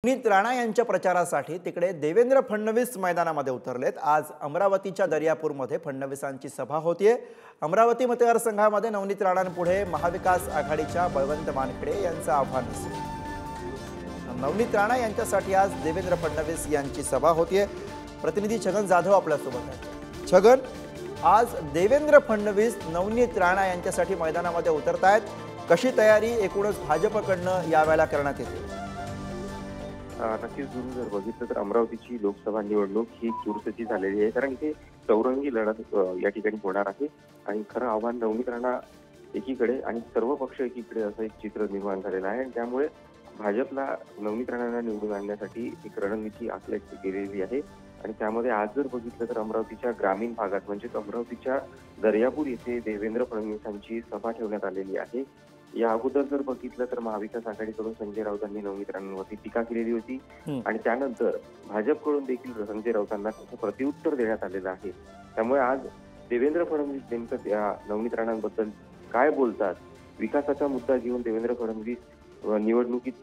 नवनीत राणा यांच्या प्रचारासाठी तिकडे देवेंद्र फडणवीस मैदानामध्ये उतरलेत। आज अमरावतीच्या दर्यापूरमध्ये फडणवीसांची सभा होतीये। अमरावती मतदारसंघामध्ये नवनीत राणांपुढे महाविकास आघाडीच्या बळवंत मानखडे यांचं आव्हान असेल। नवनीत राणा यांच्यासाठी आज देवेंद्र फडणवीस यांची सभा होतीये। प्रतिनिधी छगन जाधव आपल्यासोबत आहेत। छगन, आज देवेंद्र फडणवीस नवनीत राणा यांच्यासाठी मैदानामध्ये उतरतायत, कशी तयारी एकूणच भाजपकडनं यावेळेला करण्यात येते? नक्कीच जर बघितलं तर अमरावतीची लोकसभा निवडणूक ही चुरशीची झालेली आहे, कारण इथे चौरंगी लढत या ठिकाणी होणार आहे। आणि खरं आव्हान नवनीत राणा एकीकडे आणि सर्व पक्ष एकीकडे असं एक चित्र निर्माण झालेलं आहे। आणि त्यामुळे भाजपला नवनीत राणांना निवडून आणण्यासाठी एक रणनीती आखली गेलेली आहे। आणि त्यामध्ये आज जर बघितलं तर अमरावतीच्या ग्रामीण भागात म्हणजेच अमरावतीच्या दर्यापूर येथे देवेंद्र फडणवीसांची सभा ठेवण्यात आलेली आहे। या अगोदर जर बघितलं तर महाविकास आघाडीकडून संजय राऊतांनी नवनीत राणांवरती टीका केलेली होती आणि त्यानंतर भाजपकडून देखील संजय राऊतांना त्याचं प्रत्युत्तर देण्यात आलेलं आहे। त्यामुळे आज देवेंद्र फडणवीस नेमकं त्या नवनीत राणांबद्दल काय बोलतात, विकासाचा मुद्दा घेऊन देवेंद्र फडणवीस निवडणुकीत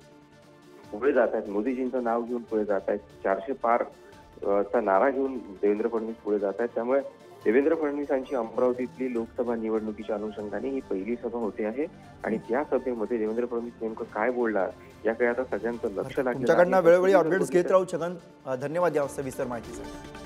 पुढे जात आहेत, मोदीजींचं नाव घेऊन पुढे जात आहेत, 400 पार चा नारा घेऊन देवेंद्र फडणवीस पुढे जात आहेत। त्यामुळे देवेंद्र फडणवीसांची अमरावतीतली लोकसभा निवडणुकीच्या अनुषंगाने ही पहिली सभा होते आहे। आणि त्या सभेमध्ये देवेंद्र फडणवीस नेमकं काय बोलणार याकडे आता सगळ्यांचं लक्ष लागलं आहे। तुमच्याकडनं वेळोवेळी अपडेट्स घेत राहू छगन, धन्यवाद या सविस्तर माहितीसाठी।